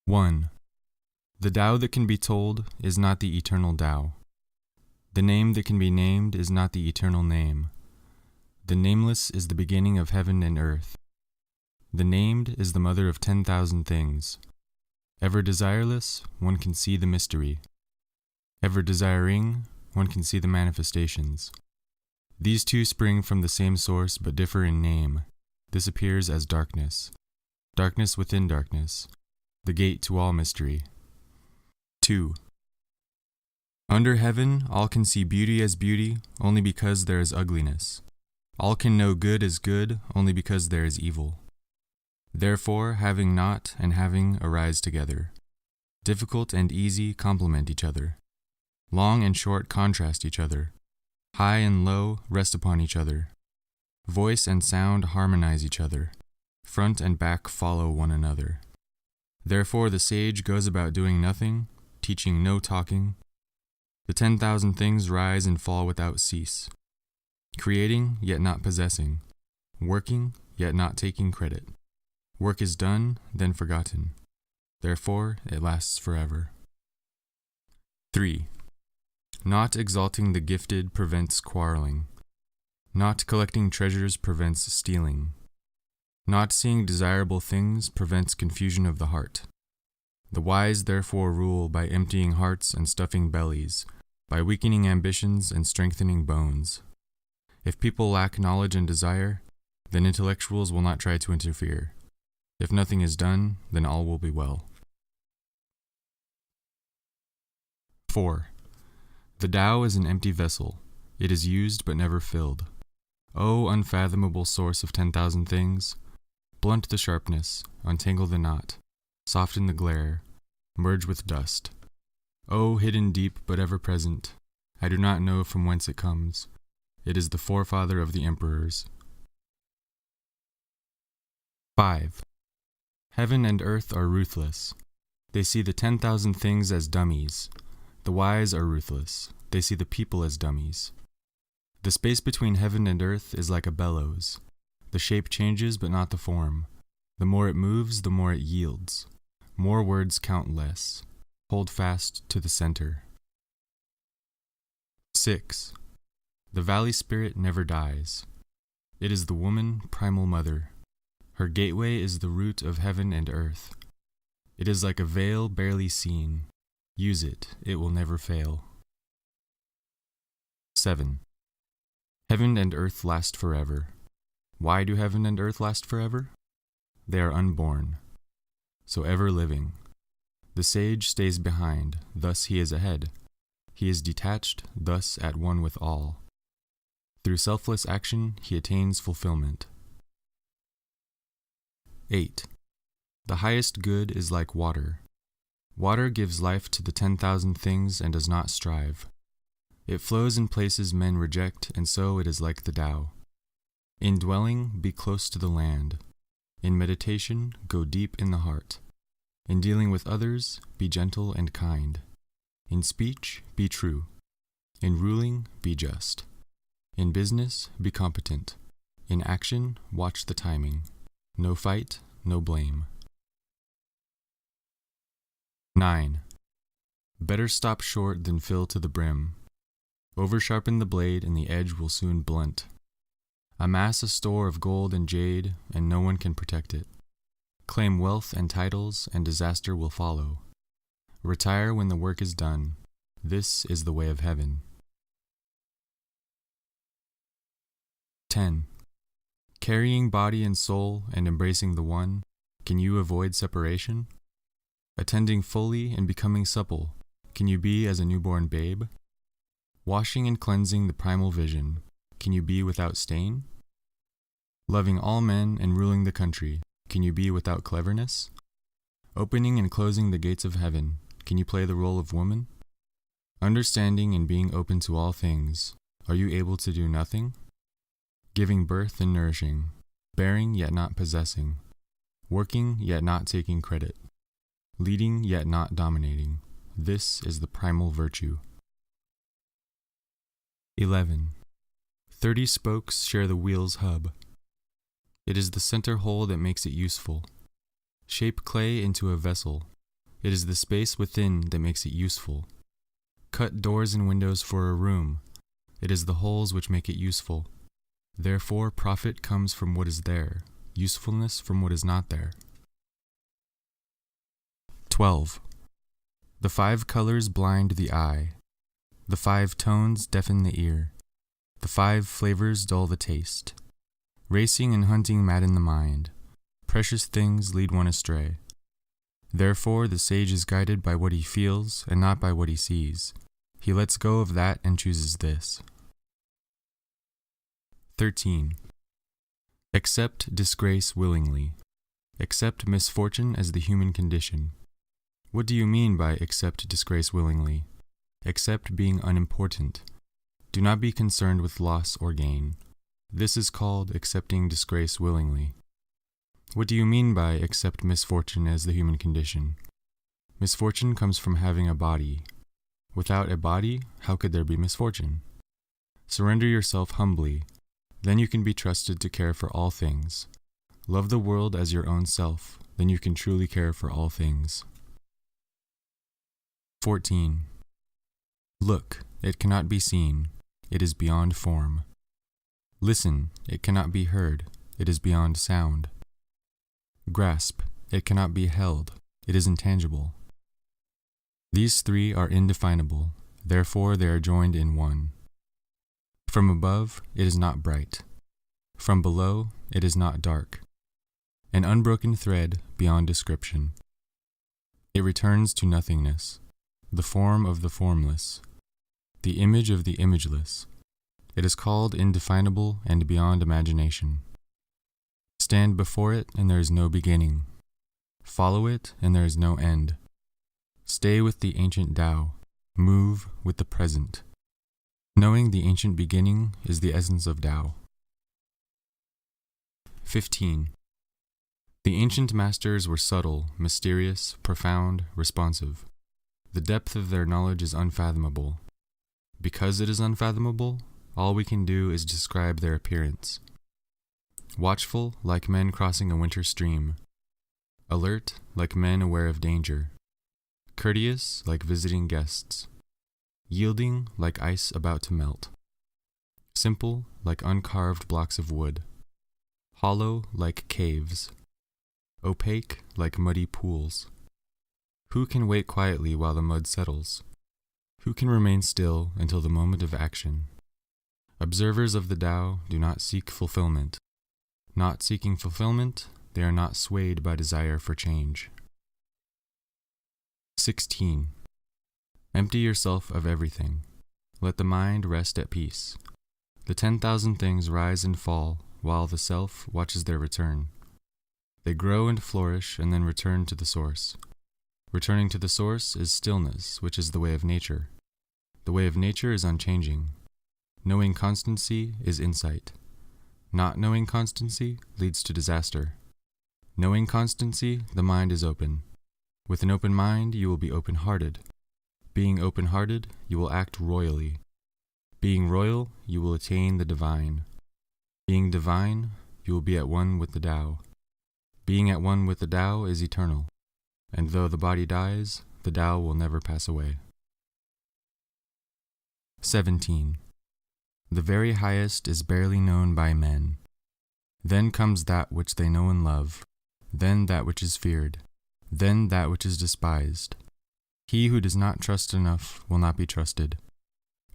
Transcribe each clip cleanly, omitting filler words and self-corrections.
1. The Tao that can be told is not the eternal Tao. The name that can be named is not the eternal name. The nameless is the beginning of heaven and earth. The named is the mother of 10,000 things. Ever desireless, one can see the mystery. Ever desiring, one can see the manifestations. These two spring from the same source but differ in name. This appears as darkness. Darkness within darkness, the gate to all mystery. 2. Under heaven, all can see beauty as beauty only because there is ugliness. All can know good as good only because there is evil. Therefore, having not and having arise together. Difficult and easy complement each other. Long and short contrast each other. High and low rest upon each other. Voice and sound harmonize each other. Front and back follow one another. Therefore the sage goes about doing nothing, teaching no talking. The 10,000 things rise and fall without cease. Creating, yet not possessing. Working, yet not taking credit. Work is done, then forgotten. Therefore it lasts forever. 3. Not exalting the gifted prevents quarreling. Not collecting treasures prevents stealing. Not seeing desirable things prevents confusion of the heart. The wise therefore rule by emptying hearts and stuffing bellies, by weakening ambitions and strengthening bones. If people lack knowledge and desire, then intellectuals will not try to interfere. If nothing is done, then all will be well. 4. The Tao is an empty vessel. It is used but never filled. O unfathomable source of 10,000 things, blunt the sharpness, untangle the knot, soften the glare, merge with dust. O hidden deep but ever present, I do not know from whence it comes. It is the forefather of the emperors. 5. Heaven and earth are ruthless. They see the 10,000 things as dummies. The wise are ruthless. They see the people as dummies. The space between heaven and earth is like a bellows. The shape changes but not the form. The more it moves, the more it yields. More words count less. Hold fast to the center. 6. The valley spirit never dies. It is the woman, primal mother. Her gateway is the root of heaven and earth. It is like a veil barely seen. Use it, it will never fail. 7. Heaven and earth last forever. Why do heaven and earth last forever? They are unborn, so ever living. The sage stays behind, thus he is ahead. He is detached, thus at one with all. Through selfless action, he attains fulfillment. 8. The highest good is like water. Water gives life to the 10,000 things and does not strive. It flows in places men reject, and so it is like the Tao. In dwelling, be close to the land. In meditation, go deep in the heart. In dealing with others, be gentle and kind. In speech, be true. In ruling, be just. In business, be competent. In action, watch the timing. No fight, no blame. 9. Better stop short than fill to the brim. Over-sharpen the blade and the edge will soon blunt. Amass a store of gold and jade, and no one can protect it. Claim wealth and titles, and disaster will follow. Retire when the work is done. This is the way of heaven. 10. Carrying body and soul and embracing the one, can you avoid separation? Attending fully and becoming supple, can you be as a newborn babe? Washing and cleansing the primal vision, can you be without stain? Loving all men and ruling the country, can you be without cleverness? Opening and closing the gates of heaven, can you play the role of woman? Understanding and being open to all things, are you able to do nothing? Giving birth and nourishing, bearing yet not possessing, working yet not taking credit, leading yet not dominating, this is the primal virtue. 11. 30 spokes share the wheel's hub. It is the center hole that makes it useful. Shape clay into a vessel. It is the space within that makes it useful. Cut doors and windows for a room. It is the holes which make it useful. Therefore, profit comes from what is there, usefulness from what is not there. 12. The 5 colors blind the eye. The 5 tones deafen the ear. The 5 flavors dull the taste. Racing and hunting madden the mind. Precious things lead one astray. Therefore, the sage is guided by what he feels and not by what he sees. He lets go of that and chooses this. 13. Accept disgrace willingly. Accept misfortune as the human condition. What do you mean by accept disgrace willingly? Accept being unimportant. Do not be concerned with loss or gain. This is called accepting disgrace willingly. What do you mean by accept misfortune as the human condition? Misfortune comes from having a body. Without a body, how could there be misfortune? Surrender yourself humbly. Then you can be trusted to care for all things. Love the world as your own self. Then you can truly care for all things. 14. Look, it cannot be seen. It is beyond form. Listen, it cannot be heard. It is beyond sound. Grasp, it cannot be held. It is intangible. These 3 are indefinable. Therefore, they are joined in one. From above, it is not bright. From below, it is not dark. An unbroken thread beyond description. It returns to nothingness, the form of the formless, the image of the imageless. It is called indefinable and beyond imagination. Stand before it, and there is no beginning. Follow it, and there is no end. Stay with the ancient Tao. Move with the present. Knowing the ancient beginning is the essence of Tao. 15. The ancient masters were subtle, mysterious, profound, responsive. The depth of their knowledge is unfathomable. Because it is unfathomable, all we can do is describe their appearance. Watchful, like men crossing a winter stream. Alert, like men aware of danger. Courteous, like visiting guests. Yielding, like ice about to melt. Simple, like uncarved blocks of wood. Hollow, like caves. Opaque, like muddy pools. Who can wait quietly while the mud settles? Who can remain still until the moment of action? Observers of the Tao do not seek fulfillment. Not seeking fulfillment, they are not swayed by desire for change. 16. Empty yourself of everything. Let the mind rest at peace. The 10,000 things rise and fall, while the self watches their return. They grow and flourish and then return to the source. Returning to the source is stillness, which is the way of nature. The way of nature is unchanging. Knowing constancy is insight. Not knowing constancy leads to disaster. Knowing constancy, the mind is open. With an open mind, you will be open-hearted. Being open-hearted, you will act royally. Being royal, you will attain the divine. Being divine, you will be at one with the Tao. Being at one with the Tao is eternal. And though the body dies, the Tao will never pass away. 17. The very highest is barely known by men. Then comes that which they know and love, then that which is feared, then that which is despised. He who does not trust enough will not be trusted.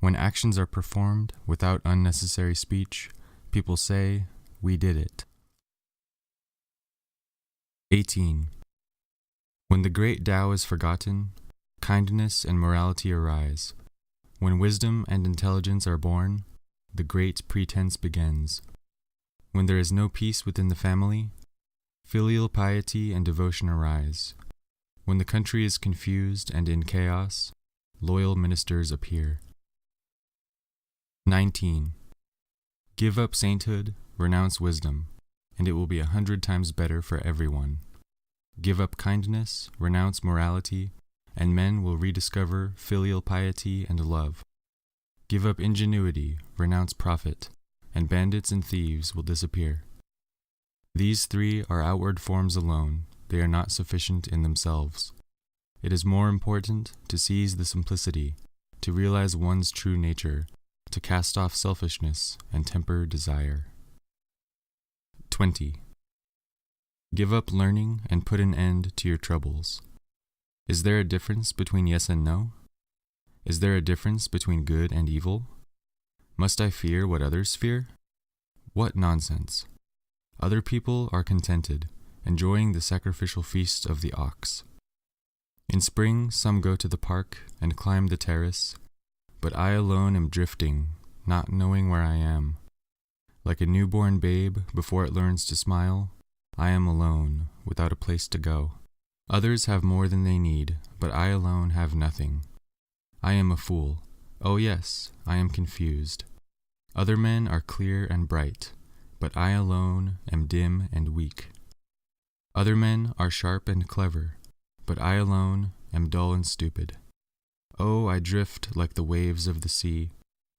When actions are performed without unnecessary speech, people say, "We did it." 18. When the great Tao is forgotten, kindness and morality arise. When wisdom and intelligence are born, the great pretense begins. When there is no peace within the family, filial piety and devotion arise. When the country is confused and in chaos, loyal ministers appear. 19. Give up sainthood, renounce wisdom, and it will be 100 times better for everyone. Give up kindness, renounce morality, and men will rediscover filial piety and love. Give up ingenuity, renounce profit, and bandits and thieves will disappear. These 3 are outward forms alone. They are not sufficient in themselves. It is more important to seize the simplicity, to realize one's true nature, to cast off selfishness and temper desire. 20. Give up learning and put an end to your troubles. Is there a difference between yes and no? Is there a difference between good and evil? Must I fear what others fear? What nonsense! Other people are contented, enjoying the sacrificial feast of the ox. In spring, some go to the park and climb the terrace, but I alone am drifting, not knowing where I am. Like a newborn babe before it learns to smile, I am alone, without a place to go. Others have more than they need, but I alone have nothing. I am a fool. Oh yes, I am confused. Other men are clear and bright, but I alone am dim and weak. Other men are sharp and clever, but I alone am dull and stupid. Oh, I drift like the waves of the sea,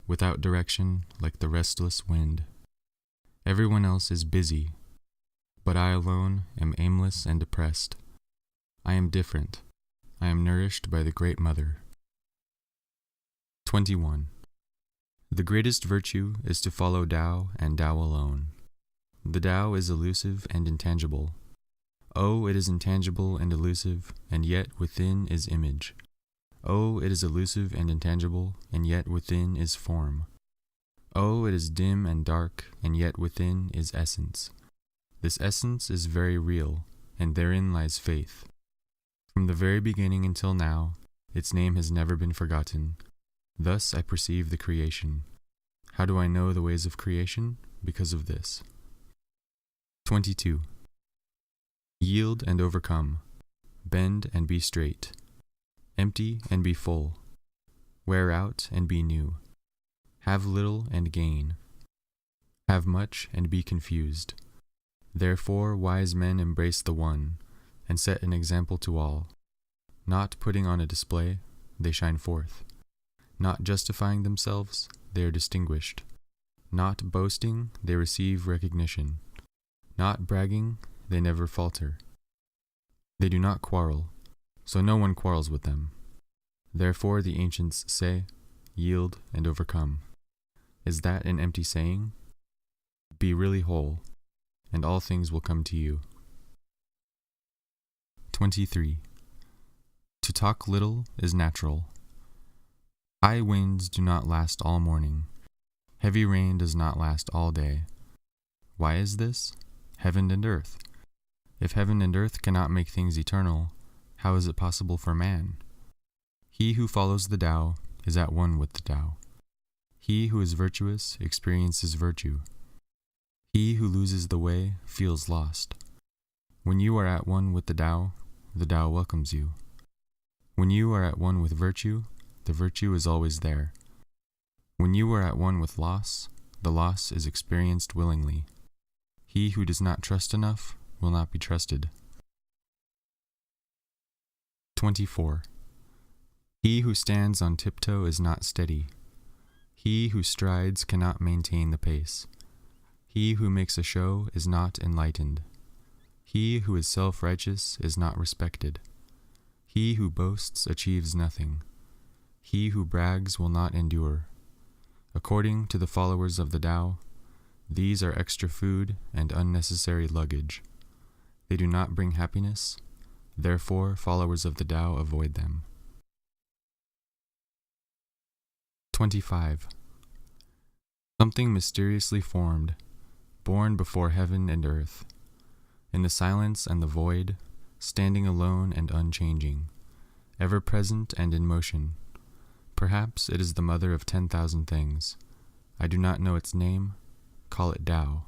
without direction like the restless wind. Everyone else is busy, but I alone am aimless and depressed. I am different. I am nourished by the Great Mother. 21. The greatest virtue is to follow Tao and Tao alone. The Tao is elusive and intangible. Oh, it is intangible and elusive, and yet within is image. Oh, it is elusive and intangible, and yet within is form. Oh, it is dim and dark, and yet within is essence. This essence is very real, and therein lies faith. From the very beginning until now, its name has never been forgotten. Thus I perceive the creation. How do I know the ways of creation? Because of this. 22. Yield and overcome. Bend and be straight. Empty and be full. Wear out and be new. Have little and gain. Have much and be confused. Therefore wise men embrace the one, and set an example to all. Not putting on a display, they shine forth. Not justifying themselves, they are distinguished. Not boasting, they receive recognition. Not bragging, they never falter. They do not quarrel, so no one quarrels with them. Therefore the ancients say, yield and overcome. Is that an empty saying? Be really whole, and all things will come to you. 23. To talk little is natural. High winds do not last all morning. Heavy rain does not last all day. Why is this? Heaven and earth. If heaven and earth cannot make things eternal, how is it possible for man? He who follows the Tao is at one with the Tao. He who is virtuous experiences virtue. He who loses the way feels lost. When you are at one with the Tao welcomes you. When you are at one with virtue, the virtue is always there. When you are at one with loss, the loss is experienced willingly. He who does not trust enough will not be trusted. 24. He who stands on tiptoe is not steady. He who strides cannot maintain the pace. He who makes a show is not enlightened. He who is self-righteous is not respected. He who boasts achieves nothing. He who brags will not endure. According to the followers of the Tao, these are extra food and unnecessary luggage. They do not bring happiness, therefore followers of the Tao avoid them. 25. Something mysteriously formed, born before heaven and earth, in the silence and the void, standing alone and unchanging, ever present and in motion. Perhaps it is the mother of 10,000 things. I do not know its name. Call it Tao.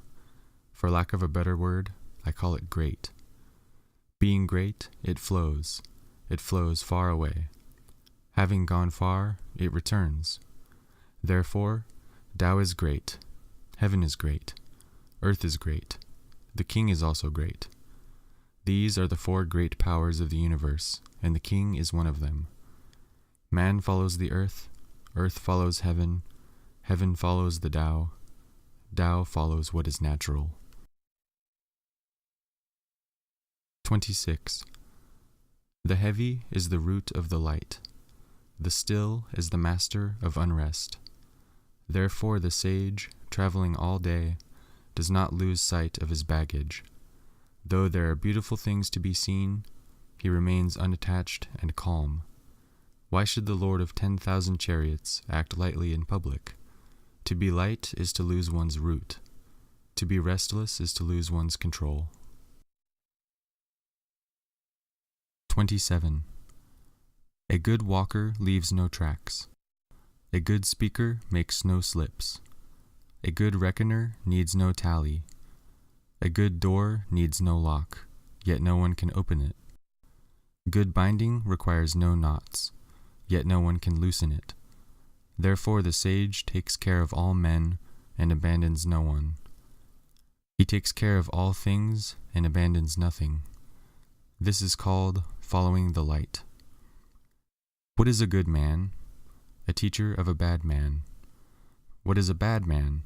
For lack of a better word, I call it great. Being great, it flows. It flows far away. Having gone far, it returns. Therefore, Tao is great. Heaven is great. Earth is great. The king is also great. These are the four great powers of the universe, and the king is one of them. Man follows the earth follows heaven, heaven follows the Tao, Tao follows what is natural. 26. The heavy is the root of the light. The still is the master of unrest. Therefore the sage, traveling all day, does not lose sight of his baggage. Though there are beautiful things to be seen, he remains unattached and calm. Why should the Lord of 10,000 chariots act lightly in public? To be light is to lose one's root. To be restless is to lose one's control. 27. A good walker leaves no tracks. A good speaker makes no slips. A good reckoner needs no tally. A good door needs no lock, yet no one can open it. Good binding requires no knots, yet no one can loosen it. Therefore the sage takes care of all men and abandons no one. He takes care of all things and abandons nothing. This is called following the light. What is a good man? A teacher of a bad man. What is a bad man?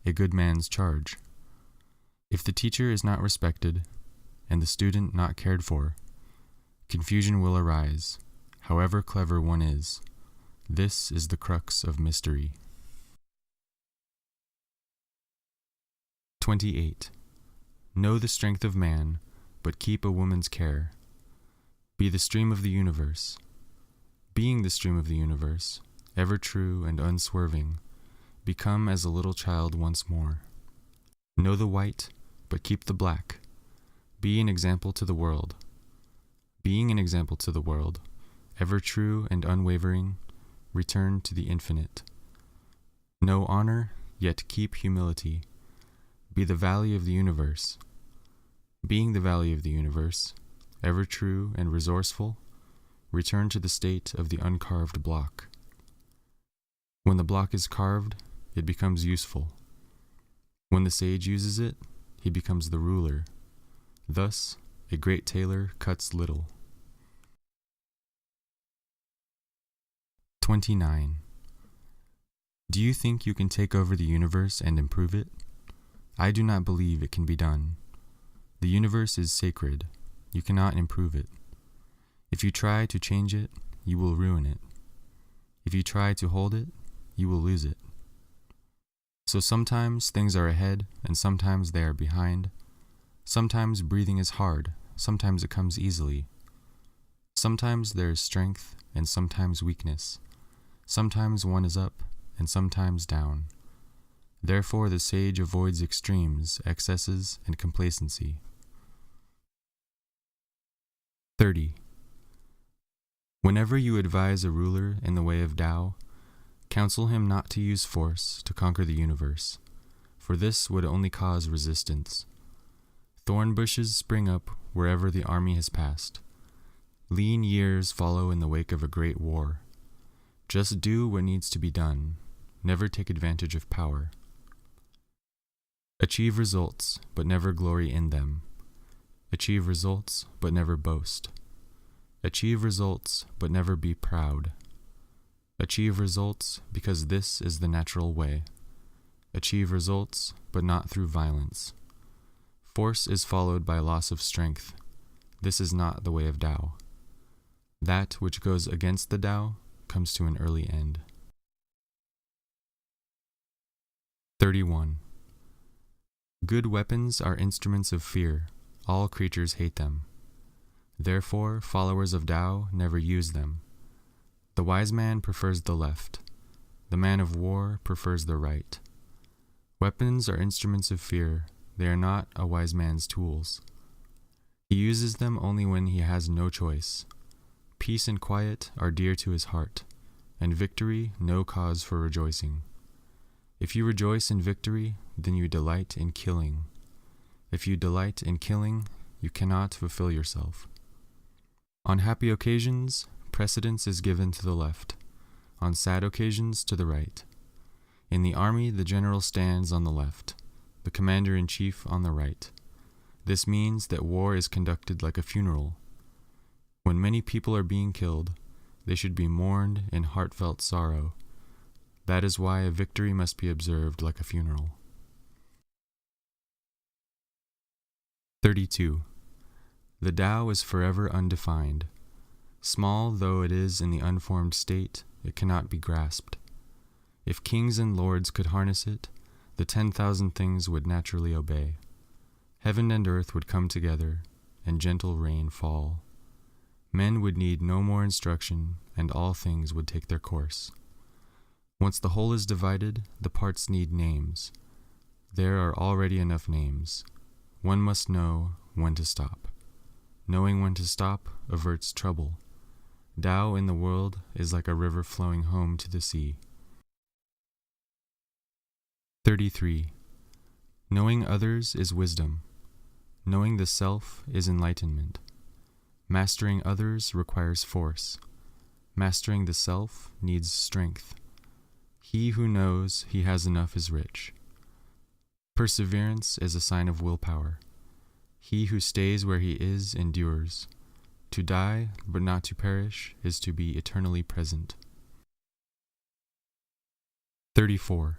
A good man's charge. If the teacher is not respected, and the student not cared for, confusion will arise, however clever one is. This is the crux of mystery. 28. Know the strength of man, but keep a woman's care. Be the stream of the universe. Being the stream of the universe, ever true and unswerving, become as a little child once more. Know the white, but keep the black. Be an example to the world. Being an example to the world, ever true and unwavering, return to the infinite. Know honor, yet keep humility. Be the valley of the universe. Being the valley of the universe, ever true and resourceful, return to the state of the uncarved block. When the block is carved, it becomes useful. When the sage uses it, he becomes the ruler. Thus, a great tailor cuts little. 29. Do you think you can take over the universe and improve it? I do not believe it can be done. The universe is sacred. You cannot improve it. If you try to change it, you will ruin it. If you try to hold it, you will lose it. So sometimes things are ahead and sometimes they are behind. Sometimes breathing is hard, sometimes it comes easily. Sometimes there is strength and sometimes weakness. Sometimes one is up and sometimes down. Therefore the sage avoids extremes, excesses, and complacency. 30. Whenever you advise a ruler in the way of Tao, counsel him not to use force to conquer the universe, for this would only cause resistance. Thorn bushes spring up wherever the army has passed. Lean years follow in the wake of a great war. Just do what needs to be done. Never take advantage of power. Achieve results, but never glory in them. Achieve results, but never boast. Achieve results, but never be proud. Achieve results because this is the natural way. Achieve results, but not through violence. Force is followed by loss of strength. This is not the way of Tao. That which goes against the Tao comes to an early end. 31. Good weapons are instruments of fear. All creatures hate them. Therefore, followers of Tao never use them. The wise man prefers the left. The man of war prefers the right. Weapons are instruments of fear. They are not a wise man's tools. He uses them only when he has no choice. Peace and quiet are dear to his heart, and victory no cause for rejoicing. If you rejoice in victory, then you delight in killing. If you delight in killing, you cannot fulfill yourself. On happy occasions, precedence is given to the left. On sad occasions, to the right. In the army, the general stands on the left, the commander-in-chief on the right. This means that war is conducted like a funeral. When many people are being killed, they should be mourned in heartfelt sorrow. That is why a victory must be observed like a funeral. 32. The Tao is forever undefined. Small though it is in the unformed state, it cannot be grasped. If kings and lords could harness it, the 10,000 things would naturally obey. Heaven and earth would come together, and gentle rain fall. Men would need no more instruction, and all things would take their course. Once the whole is divided, the parts need names. There are already enough names. One must know when to stop. Knowing when to stop averts trouble. Tao in the world is like a river flowing home to the sea. 33. Knowing others is wisdom. Knowing the self is enlightenment. Mastering others requires force. Mastering the self needs strength. He who knows he has enough is rich. Perseverance is a sign of willpower. He who stays where he is endures. To die, but not to perish, is to be eternally present. 34.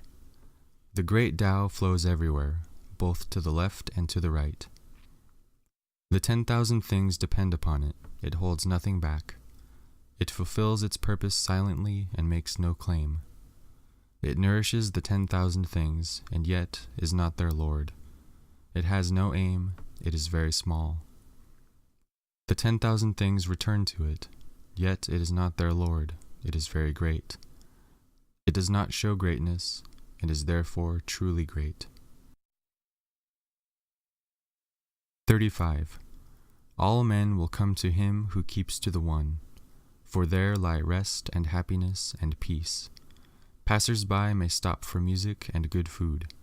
The great Tao flows everywhere, both to the left and to the right. The 10,000 things depend upon it. It holds nothing back. It fulfills its purpose silently and makes no claim. It nourishes the 10,000 things, and yet is not their lord. It has no aim. It is very small. The 10,000 things return to it, yet it is not their lord. It is very great. It does not show greatness, and is therefore truly great. 35. All men will come to him who keeps to the one, for there lie rest and happiness and peace. Passers-by may stop for music and good food,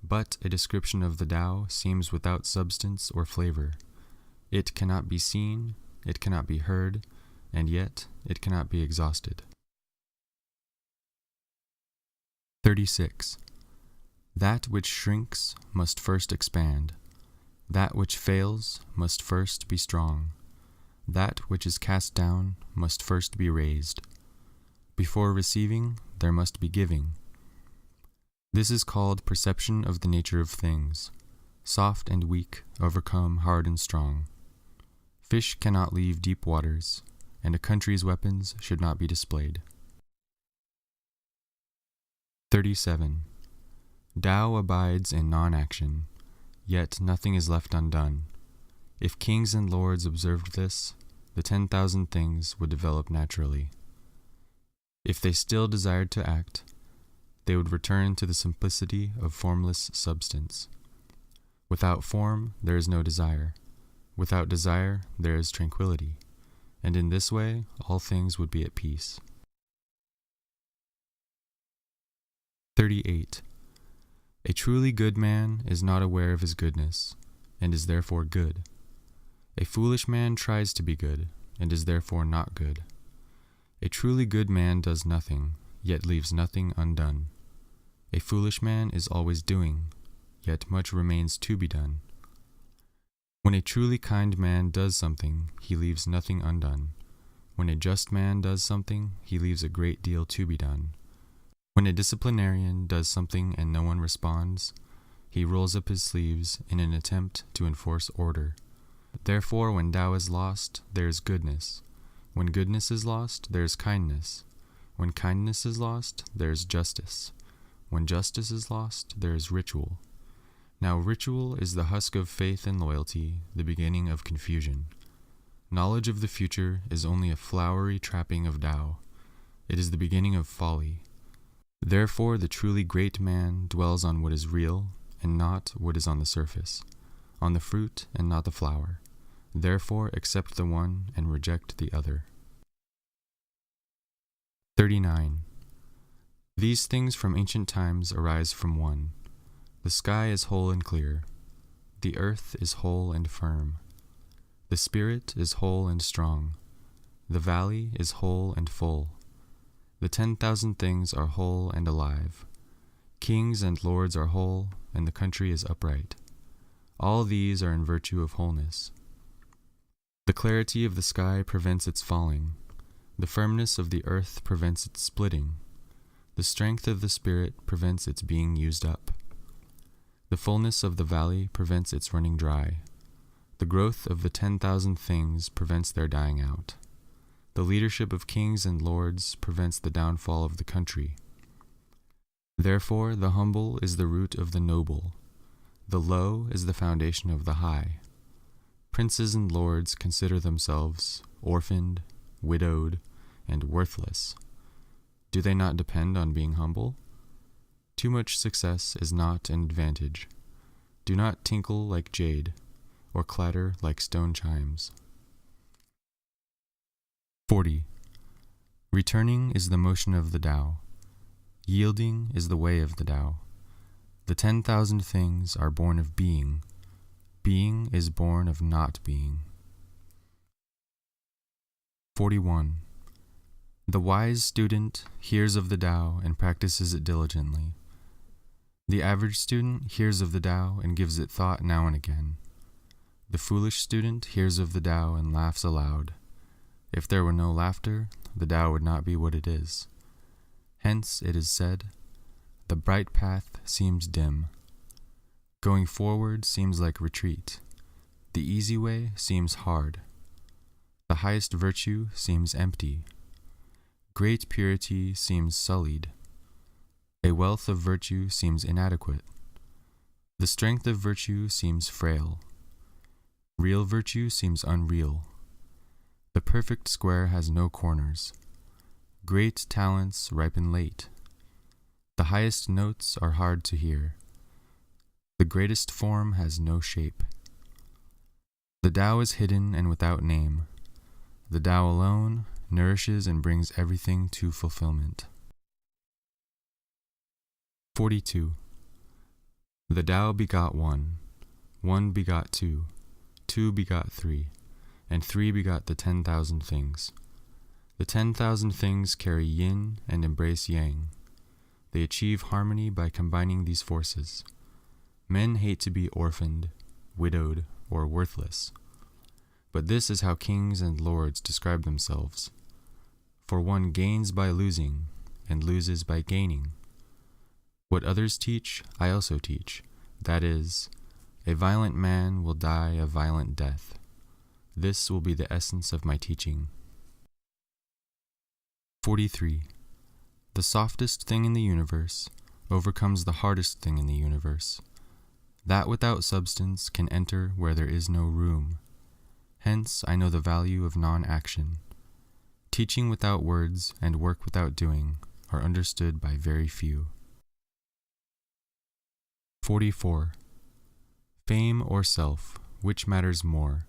but a description of the Tao seems without substance or flavor. It cannot be seen, it cannot be heard, and yet it cannot be exhausted. 36. That which shrinks must first expand. That which fails must first be strong. That which is cast down must first be raised. Before receiving, there must be giving. This is called perception of the nature of things. Soft and weak overcome hard and strong. Fish cannot leave deep waters, and a country's weapons should not be displayed. 37. Tao abides in non-action, yet nothing is left undone. If kings and lords observed this, the 10,000 things would develop naturally. If they still desired to act, they would return to the simplicity of formless substance. Without form, there is no desire. Without desire, there is tranquility, and in this way, all things would be at peace. 38. A truly good man is not aware of his goodness, and is therefore good. A foolish man tries to be good, and is therefore not good. A truly good man does nothing, yet leaves nothing undone. A foolish man is always doing, yet much remains to be done. When a truly kind man does something, he leaves nothing undone. When a just man does something, he leaves a great deal to be done. When a disciplinarian does something and no one responds, he rolls up his sleeves in an attempt to enforce order. Therefore, when Tao is lost, there is goodness. When goodness is lost, there is kindness. When kindness is lost, there is justice. When justice is lost, there is ritual. Now ritual is the husk of faith and loyalty, the beginning of confusion. Knowledge of the future is only a flowery trapping of Tao. It is the beginning of folly. Therefore the truly great man dwells on what is real, and not what is on the surface, on the fruit and not the flower. Therefore accept the one and reject the other. 39. These things from ancient times arise from one. The sky is whole and clear. The earth is whole and firm. The spirit is whole and strong. The valley is whole and full. The 10,000 things are whole and alive. Kings and lords are whole, and the country is upright. All these are in virtue of wholeness. The clarity of the sky prevents its falling. The firmness of the earth prevents its splitting. The strength of the spirit prevents its being used up. The fullness of the valley prevents its running dry. The growth of the 10,000 things prevents their dying out. The leadership of kings and lords prevents the downfall of the country. Therefore, the humble is the root of the noble. The low is the foundation of the high. Princes and lords consider themselves orphaned, widowed, and worthless. Do they not depend on being humble? Too much success is not an advantage. Do not tinkle like jade, or clatter like stone chimes. 40. Returning is the motion of the Tao. Yielding is the way of the Tao. The 10,000 things are born of being. Being is born of not being. 41. The wise student hears of the Tao and practices it diligently. The average student hears of the Tao and gives it thought now and again. The foolish student hears of the Tao and laughs aloud. If there were no laughter, the Tao would not be what it is. Hence, it is said, the bright path seems dim. Going forward seems like retreat. The easy way seems hard. The highest virtue seems empty. Great purity seems sullied. A wealth of virtue seems inadequate. The strength of virtue seems frail. Real virtue seems unreal. The perfect square has no corners. Great talents ripen late. The highest notes are hard to hear. The greatest form has no shape. The Tao is hidden and without name. The Tao alone nourishes and brings everything to fulfillment. 42. The Tao begot one, one begot two, two begot three, and three begot the 10,000 things. The 10,000 things carry yin and embrace yang. They achieve harmony by combining these forces. Men hate to be orphaned, widowed, or worthless. But this is how kings and lords describe themselves. For one gains by losing, and loses by gaining. What others teach, I also teach. That is, a violent man will die a violent death. This will be the essence of my teaching. 43. The softest thing in the universe overcomes the hardest thing in the universe. That without substance can enter where there is no room. Hence, I know the value of non-action. Teaching without words and work without doing are understood by very few. 44. Fame or self, which matters more?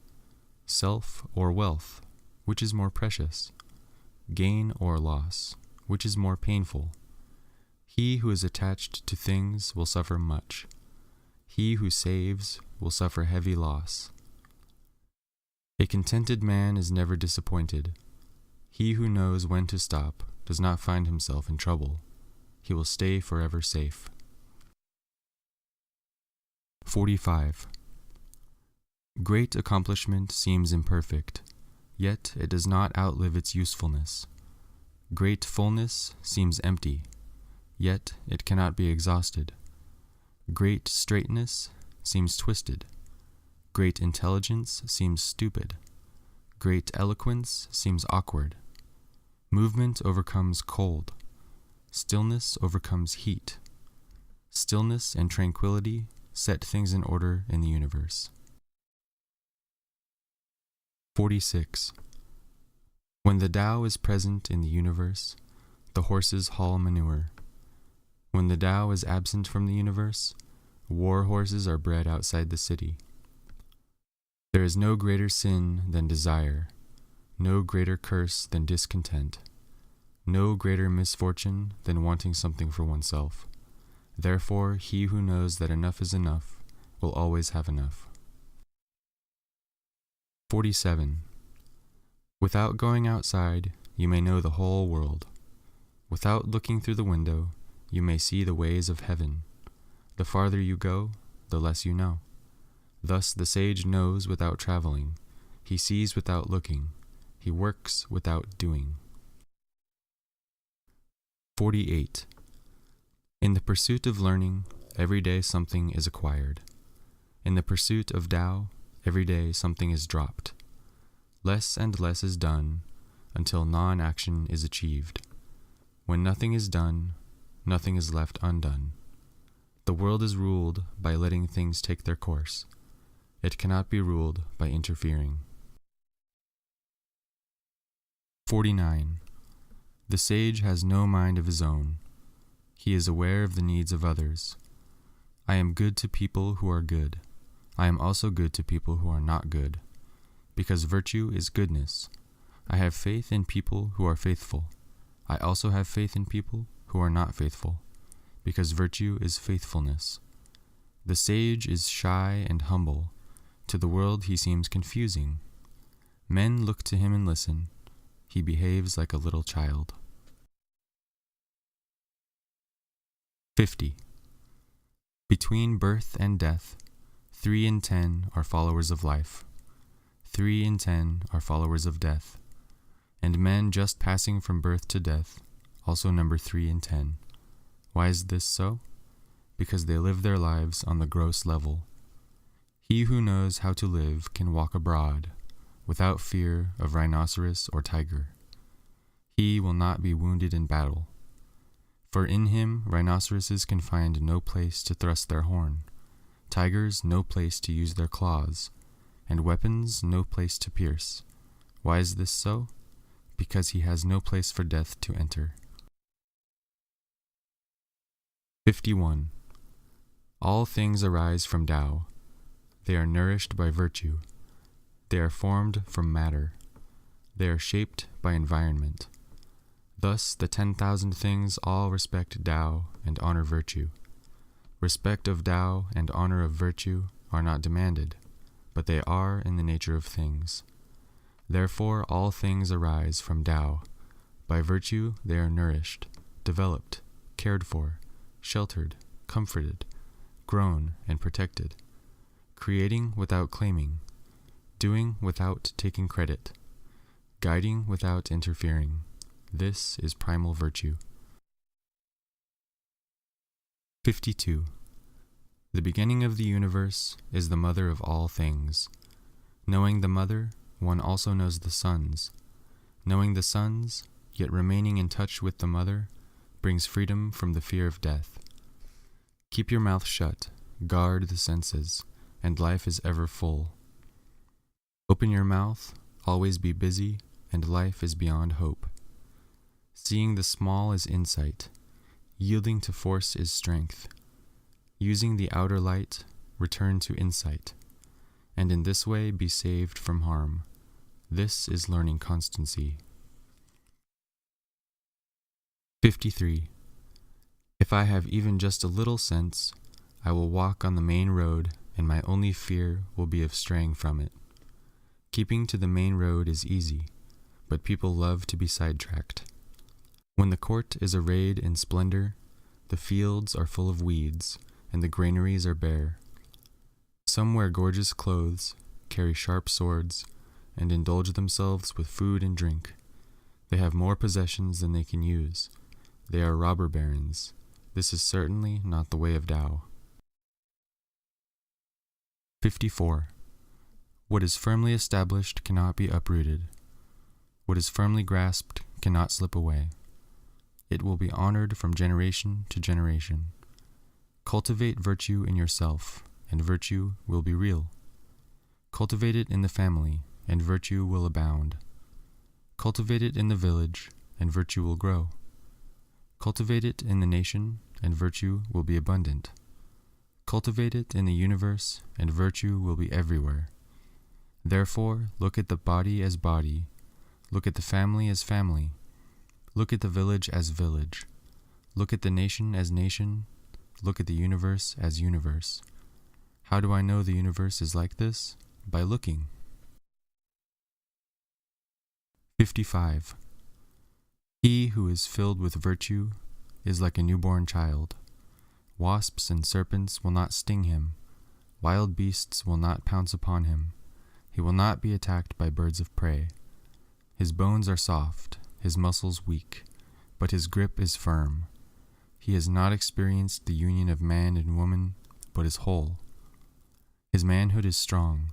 Self or wealth, which is more precious? Gain or loss, which is more painful? He who is attached to things will suffer much. He who saves will suffer heavy loss. A contented man is never disappointed. He who knows when to stop does not find himself in trouble. He will stay forever safe. 45. Great accomplishment seems imperfect, yet it does not outlive its usefulness. Great fullness seems empty, yet it cannot be exhausted. Great straightness seems twisted. Great intelligence seems stupid. Great eloquence seems awkward. Movement overcomes cold. Stillness overcomes heat. Stillness and tranquility set things in order in the universe. 46. When the Tao is present in the universe, the horses haul manure. When the Tao is absent from the universe, war horses are bred outside the city. There is no greater sin than desire, no greater curse than discontent, no greater misfortune than wanting something for oneself. Therefore, he who knows that enough is enough will always have enough. 47. Without going outside, you may know the whole world. Without looking through the window, you may see the ways of heaven. The farther you go, the less you know. Thus the sage knows without traveling. He sees without looking. He works without doing. 48. In the pursuit of learning, every day something is acquired. In the pursuit of Tao, every day something is dropped. Less and less is done, until non-action is achieved. When nothing is done, nothing is left undone. The world is ruled by letting things take their course. It cannot be ruled by interfering. 49. The sage has no mind of his own. He is aware of the needs of others. I am good to people who are good. I am also good to people who are not good, because virtue is goodness. I have faith in people who are faithful. I also have faith in people who are not faithful, because virtue is faithfulness. The sage is shy and humble. To the world he seems confusing. Men look to him and listen. He behaves like a little child. 50. Between birth and death, 3 in 10 are followers of life. 3 in 10 are followers of death. And men just passing from birth to death also number 3 in 10. Why is this so? Because they live their lives on the gross level. He who knows how to live can walk abroad, without fear of rhinoceros or tiger. He will not be wounded in battle. For in him rhinoceroses can find no place to thrust their horn, tigers no place to use their claws, and weapons no place to pierce. Why is this so? Because he has no place for death to enter. 51. All things arise from Tao. They are nourished by virtue. They are formed from matter. They are shaped by environment. Thus the 10,000 things all respect Tao and honor virtue. Respect of Tao and honor of virtue are not demanded, but they are in the nature of things. Therefore all things arise from Tao. By virtue they are nourished, developed, cared for, sheltered, comforted, grown, and protected, creating without claiming, doing without taking credit, guiding without interfering. This is primal virtue. 52. The beginning of the universe is the mother of all things. Knowing the mother, one also knows the sons. Knowing the sons, yet remaining in touch with the mother, brings freedom from the fear of death. Keep your mouth shut, guard the senses, and life is ever full. Open your mouth, always be busy, and life is beyond hope. Seeing the small is insight. Yielding to force is strength. Using the outer light, return to insight, and in this way be saved from harm. This is learning constancy. 53. If I have even just a little sense, I will walk on the main road, and my only fear will be of straying from it. Keeping to the main road is easy, but people love to be sidetracked. When the court is arrayed in splendor, the fields are full of weeds, and the granaries are bare. Some wear gorgeous clothes, carry sharp swords, and indulge themselves with food and drink. They have more possessions than they can use. They are robber barons. This is certainly not the way of Tao. 54. What is firmly established cannot be uprooted. What is firmly grasped cannot slip away. It will be honored from generation to generation. Cultivate virtue in yourself, and virtue will be real. Cultivate it in the family, and virtue will abound. Cultivate it in the village, and virtue will grow. Cultivate it in the nation, and virtue will be abundant. Cultivate it in the universe, and virtue will be everywhere. Therefore, look at the body as body. Look at the family as family. Look at the village as village. Look at the nation as nation. Look at the universe as universe. How do I know the universe is like this? By looking. 55. He who is filled with virtue is like a newborn child. Wasps and serpents will not sting him. Wild beasts will not pounce upon him. He will not be attacked by birds of prey. His bones are soft, his muscles weak, but his grip is firm. He has not experienced the union of man and woman, but is whole. His manhood is strong.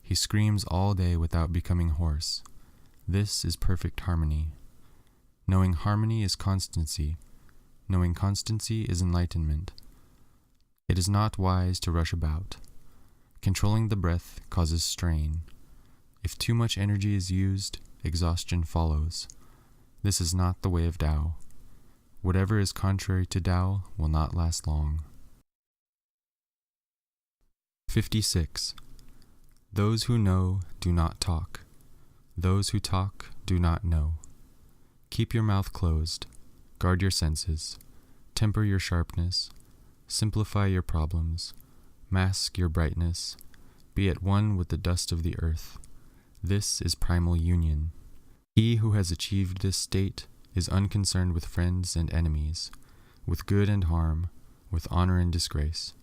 He screams all day without becoming hoarse. This is perfect harmony. Knowing harmony is constancy. Knowing constancy is enlightenment. It is not wise to rush about. Controlling the breath causes strain. If too much energy is used, exhaustion follows. This is not the way of Tao. Whatever is contrary to Tao will not last long. 56. Those who know do not talk. Those who talk do not know. Keep your mouth closed. Guard your senses. Temper your sharpness. Simplify your problems. Mask your brightness. Be at one with the dust of the earth. This is primal union. He who has achieved this state is unconcerned with friends and enemies, with good and harm, with honor and disgrace.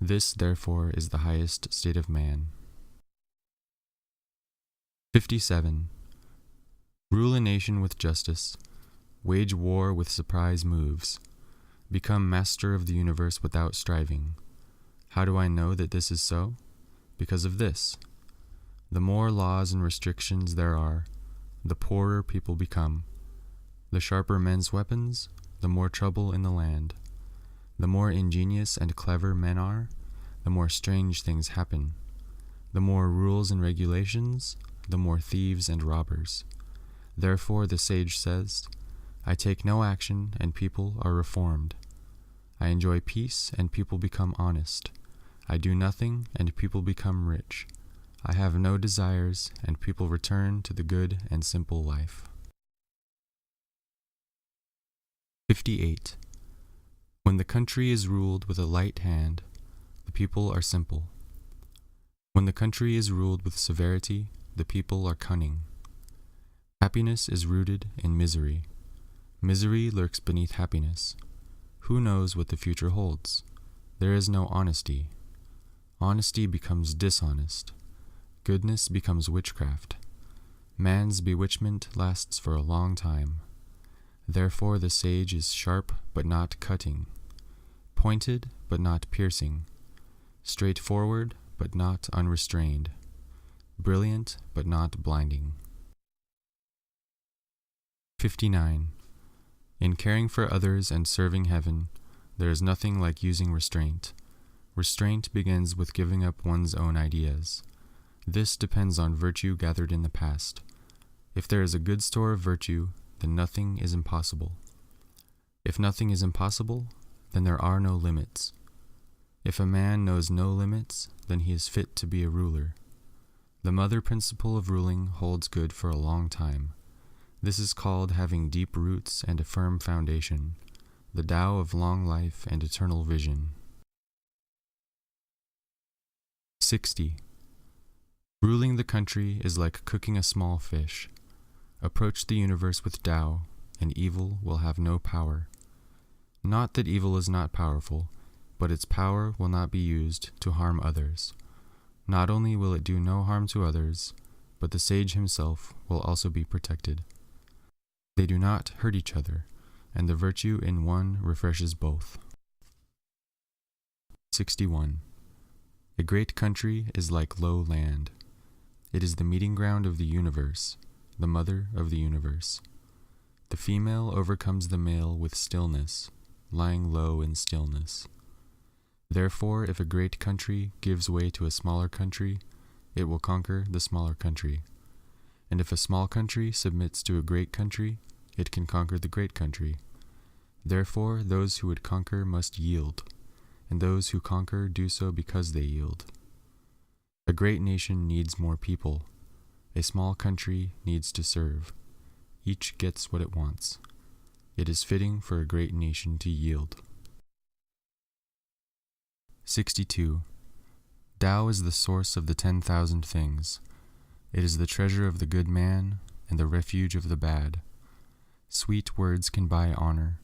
This, therefore, is the highest state of man. 57. Rule a nation with justice. Wage war with surprise moves. Become master of the universe without striving. How do I know that this is so? Because of this. The more laws and restrictions there are, the poorer people become. The sharper men's weapons, the more trouble in the land. The more ingenious and clever men are, the more strange things happen. The more rules and regulations, the more thieves and robbers. Therefore the sage says, I take no action and people are reformed. I enjoy peace and people become honest. I do nothing and people become rich. I have no desires and people return to the good and simple life. 58. When the country is ruled with a light hand, the people are simple. When the country is ruled with severity, the people are cunning. Happiness is rooted in misery. Misery lurks beneath happiness. Who knows what the future holds? There is no honesty. Honesty becomes dishonest. Goodness becomes witchcraft. Man's bewitchment lasts for a long time. Therefore the sage is sharp but not cutting, pointed but not piercing, straightforward but not unrestrained, brilliant but not blinding. 59. In caring for others and serving heaven, there is nothing like using restraint. Restraint begins with giving up one's own ideas. This depends on virtue gathered in the past. If there is a good store of virtue, then nothing is impossible. If nothing is impossible, then there are no limits. If a man knows no limits, then he is fit to be a ruler. The mother principle of ruling holds good for a long time. This is called having deep roots and a firm foundation, the Tao of long life and eternal vision. 60. Ruling the country is like cooking a small fish. Approach the universe with Tao, and evil will have no power. Not that evil is not powerful, but its power will not be used to harm others. Not only will it do no harm to others, but the sage himself will also be protected. They do not hurt each other, and the virtue in one refreshes both. 61. A great country is like low land. It is the meeting ground of the universe, the mother of the universe. The female overcomes the male with stillness, lying low in stillness. Therefore, if a great country gives way to a smaller country, it will conquer the smaller country. And if a small country submits to a great country, it can conquer the great country. Therefore, those who would conquer must yield, and those who conquer do so because they yield. A great nation needs more people. A small country needs to serve. Each gets what it wants. It is fitting for a great nation to yield. 62. Tao is the source of the 10,000 things. It is the treasure of the good man and the refuge of the bad. Sweet words can buy honor.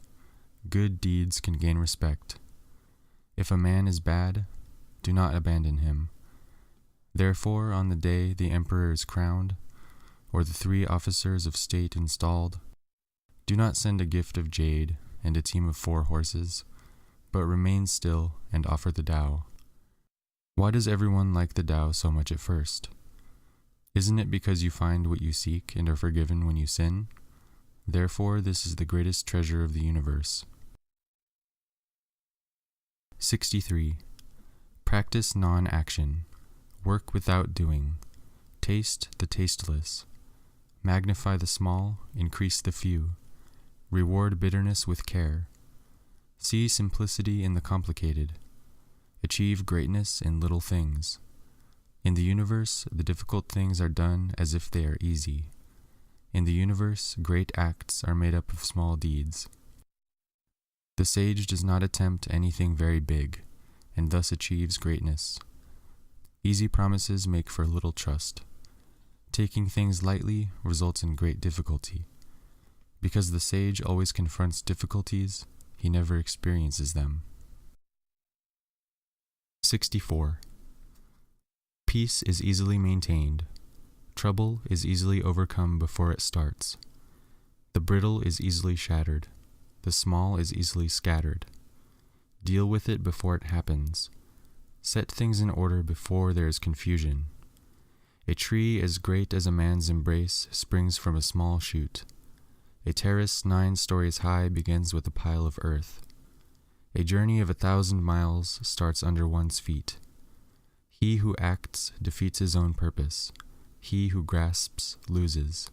Good deeds can gain respect. If a man is bad, do not abandon him. Therefore, on the day the emperor is crowned, or the 3 officers of state installed, do not send a gift of jade and a team of 4 horses, but remain still and offer the Tao. Why does everyone like the Tao so much at first? Isn't it because you find what you seek and are forgiven when you sin? Therefore, this is the greatest treasure of the universe. 63. Practice non-action. Work without doing. Taste the tasteless. Magnify the small, increase the few. Reward bitterness with care. See simplicity in the complicated. Achieve greatness in little things. In the universe, the difficult things are done as if they are easy. In the universe, great acts are made up of small deeds. The sage does not attempt anything very big, and thus achieves greatness. Easy promises make for little trust. Taking things lightly results in great difficulty. Because the sage always confronts difficulties, he never experiences them. 64. Peace is easily maintained. Trouble is easily overcome before it starts. The brittle is easily shattered. The small is easily scattered. Deal with it before it happens. Set things in order before there is confusion. A tree as great as a man's embrace springs from a small shoot. A terrace 9 stories high begins with a pile of earth. A journey of 1,000 miles starts under one's feet. He who acts defeats his own purpose. He who grasps loses.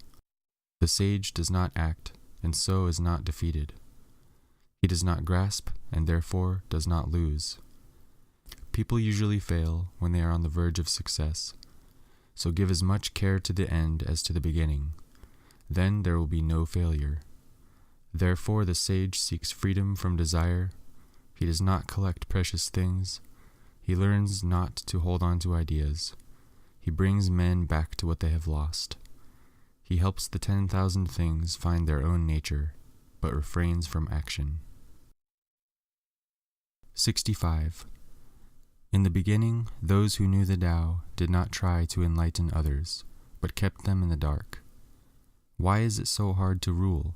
The sage does not act, and so is not defeated. He does not grasp, and therefore does not lose. People usually fail when they are on the verge of success, so give as much care to the end as to the beginning. Then there will be no failure. Therefore the sage seeks freedom from desire. He does not collect precious things. He learns not to hold on to ideas. He brings men back to what they have lost. He helps the 10,000 things find their own nature, but refrains from action. 65. In the beginning, those who knew the Tao did not try to enlighten others, but kept them in the dark. Why is it so hard to rule?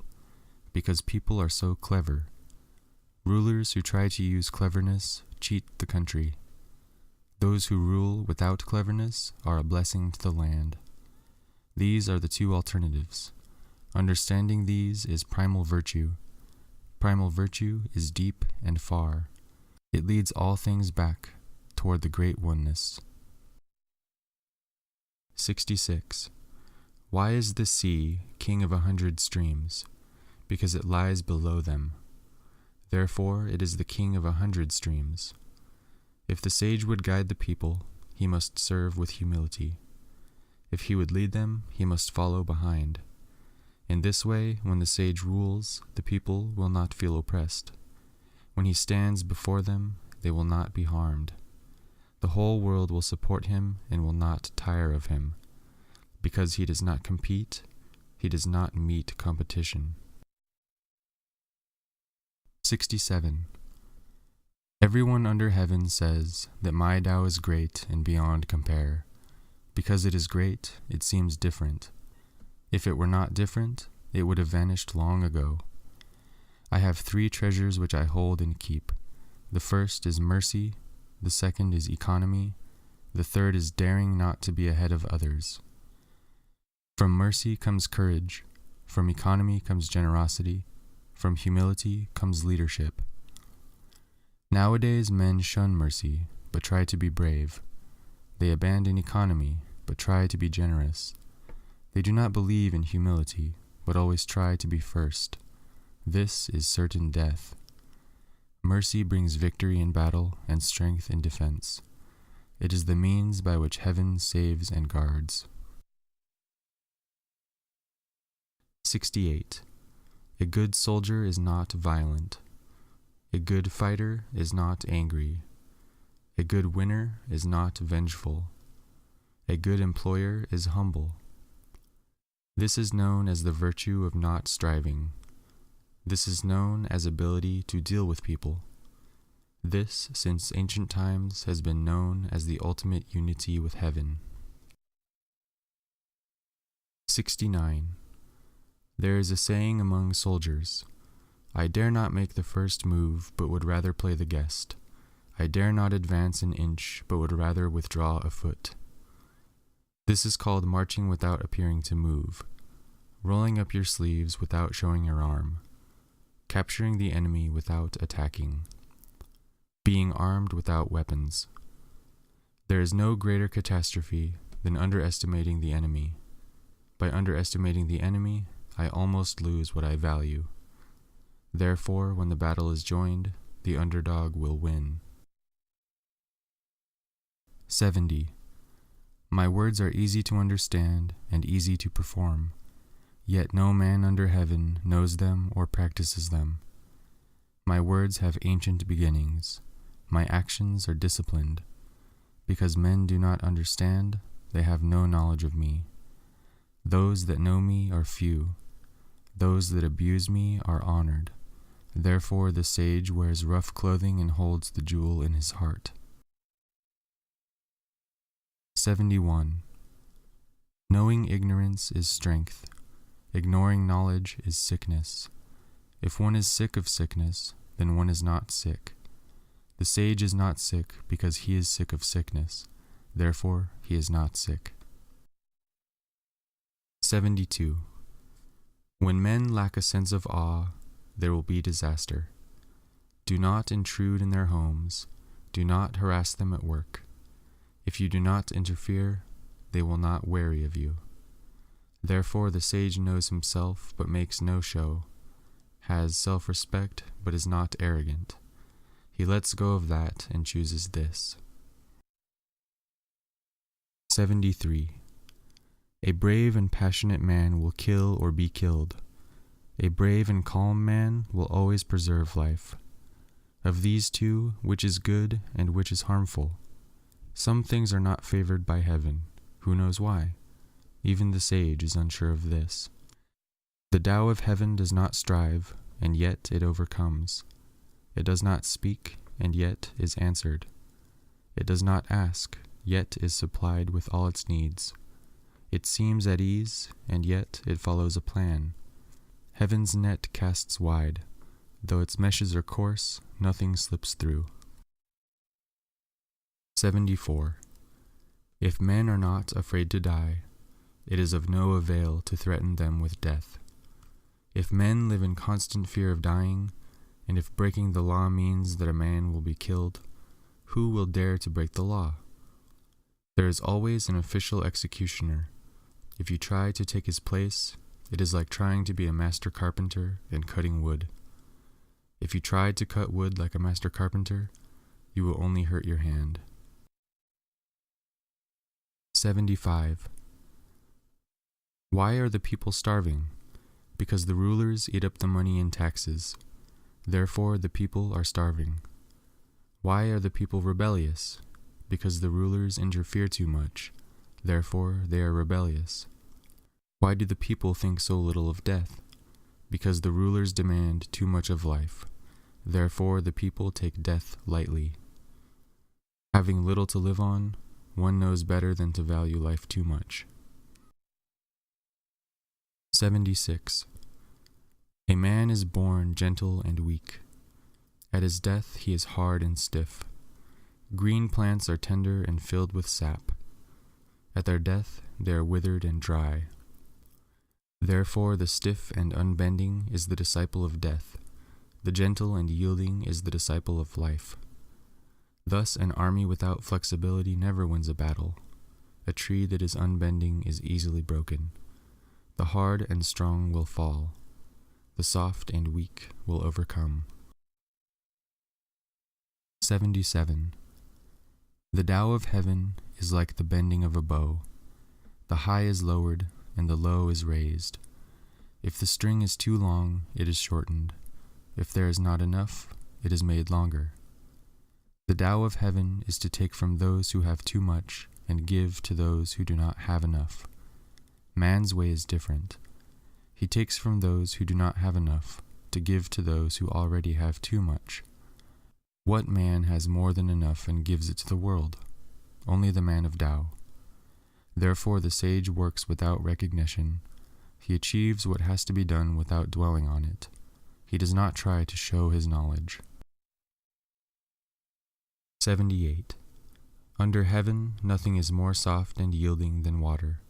Because people are so clever. Rulers who try to use cleverness cheat the country. Those who rule without cleverness are a blessing to the land. These are the two alternatives. Understanding these is primal virtue. Primal virtue is deep and far. It leads all things back toward the great oneness. 66. Why is the sea king of 100 streams? Because it lies below them. Therefore it is the king of 100 streams. If the sage would guide the people, he must serve with humility. If he would lead them, he must follow behind. In this way, when the sage rules, the people will not feel oppressed. When he stands before them, they will not be harmed. The whole world will support him and will not tire of him. Because he does not compete, he does not meet competition. 67. Everyone under heaven says that my Tao is great and beyond compare. Because it is great, it seems different. If it were not different, it would have vanished long ago. I have 3 treasures which I hold and keep. The first is mercy, the second is economy, the third is daring not to be ahead of others. From mercy comes courage, from economy comes generosity, from humility comes leadership. Nowadays men shun mercy, but try to be brave. They abandon economy, but try to be generous. They do not believe in humility, but always try to be first. This is certain death. Mercy brings victory in battle and strength in defense. It is the means by which heaven saves and guards. 68. A good soldier is not violent. A good fighter is not angry. A good winner is not vengeful. A good employer is humble. This is known as the virtue of not striving. This is known as ability to deal with people. This, since ancient times, has been known as the ultimate unity with heaven. 69. There is a saying among soldiers, I dare not make the first move, but would rather play the guest. I dare not advance an inch, but would rather withdraw a foot. This is called marching without appearing to move, rolling up your sleeves without showing your arm, capturing the enemy without attacking, being armed without weapons. There is no greater catastrophe than underestimating the enemy. By underestimating the enemy, I almost lose what I value. Therefore, when the battle is joined, the underdog will win. 70. My words are easy to understand and easy to perform, yet no man under heaven knows them or practices them. My words have ancient beginnings. My actions are disciplined. Because men do not understand, they have no knowledge of me. Those that know me are few. Those that abuse me are honored. Therefore the sage wears rough clothing and holds the jewel in his heart. 71. Knowing ignorance is strength. Ignoring knowledge is sickness. If one is sick of sickness, then one is not sick. The sage is not sick because he is sick of sickness. Therefore, he is not sick. 72. When men lack a sense of awe, there will be disaster. Do not intrude in their homes. Do not harass them at work. If you do not interfere, they will not weary of you. Therefore the sage knows himself but makes no show, has self-respect but is not arrogant. He lets go of that and chooses this. 73. A brave and passionate man will kill or be killed. A brave and calm man will always preserve life. Of these two, which is good and which is harmful? Some things are not favored by heaven. Who knows why? Even the sage is unsure of this. The Tao of heaven does not strive, and yet it overcomes. It does not speak, and yet is answered. It does not ask, yet is supplied with all its needs. It seems at ease, and yet it follows a plan. Heaven's net casts wide. Though its meshes are coarse, nothing slips through. 74. If men are not afraid to die, it is of no avail to threaten them with death. If men live in constant fear of dying, and if breaking the law means that a man will be killed, who will dare to break the law? There is always an official executioner. If you try to take his place, it is like trying to be a master carpenter and cutting wood. If you try to cut wood like a master carpenter, you will only hurt your hand. 75. Why are the people starving? Because the rulers eat up the money in taxes. Therefore the people are starving. Why are the people rebellious? Because the rulers interfere too much. Therefore they are rebellious. Why do the people think so little of death? Because the rulers demand too much of life. Therefore the people take death lightly. Having little to live on, one knows better than to value life too much. 76. A man is born gentle and weak. At his death he is hard and stiff. Green plants are tender and filled with sap. At their death they are withered and dry. Therefore the stiff and unbending is the disciple of death. The gentle and yielding is the disciple of life. Thus an army without flexibility never wins a battle. A tree that is unbending is easily broken. The hard and strong will fall. The soft and weak will overcome. 77. The Tao of heaven is like the bending of a bow. The high is lowered, and the low is raised. If the string is too long, it is shortened. If there is not enough, it is made longer. The Tao of heaven is to take from those who have too much and give to those who do not have enough. Man's way is different. He takes from those who do not have enough to give to those who already have too much. What man has more than enough and gives it to the world? Only the man of Tao. Therefore the sage works without recognition. He achieves what has to be done without dwelling on it. He does not try to show his knowledge. 78. Under heaven, nothing is more soft and yielding than water.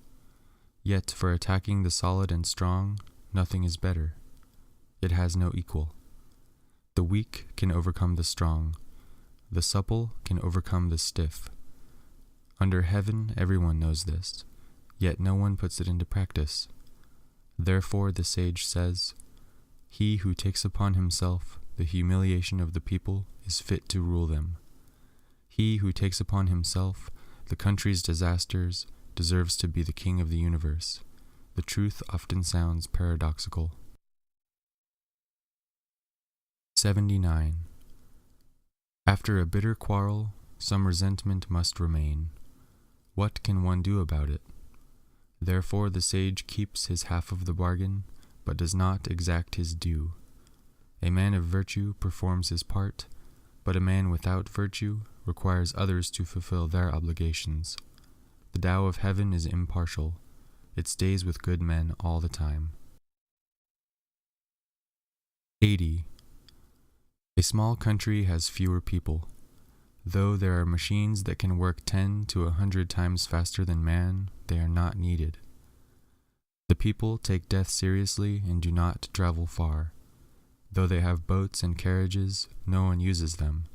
Yet for attacking the solid and strong, nothing is better. It has no equal. The weak can overcome the strong. The supple can overcome the stiff. Under heaven, everyone knows this, yet no one puts it into practice. Therefore the sage says, "He who takes upon himself the humiliation of the people is fit to rule them. He who takes upon himself the country's disasters deserves to be the king of the universe." The truth often sounds paradoxical. 79. After a bitter quarrel, some resentment must remain. What can one do about it? Therefore the sage keeps his half of the bargain, but does not exact his due. A man of virtue performs his part, but a man without virtue requires others to fulfill their obligations. The Tao of heaven is impartial. It stays with good men all the time. 80. A small country has fewer people. Though there are machines that can work 10 to 100 times faster than man, they are not needed. The people take death seriously and do not travel far. Though they have boats and carriages, no one uses them.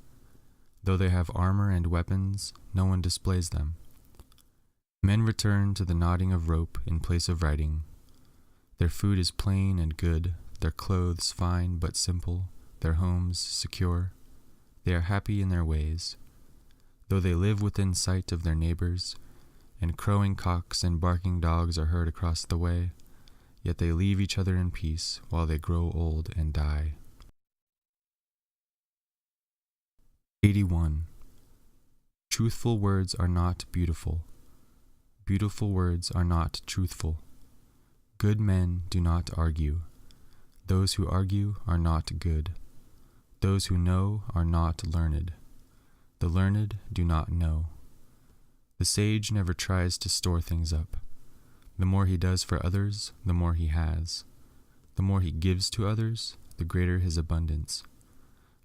Though they have armor and weapons, no one displays them. Men return to the knotting of rope in place of riding. Their food is plain and good, their clothes fine but simple, their homes secure. They are happy in their ways. Though they live within sight of their neighbors, and crowing cocks and barking dogs are heard across the way, yet they leave each other in peace while they grow old and die. 81. Truthful words are not beautiful. Beautiful words are not truthful. Good men do not argue. Those who argue are not good. Those who know are not learned. The learned do not know. The sage never tries to store things up. The more he does for others, the more he has. The more he gives to others, the greater his abundance.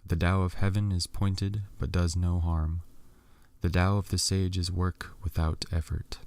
The Tao of heaven is pointed but does no harm. The Tao of the sage is work without effort.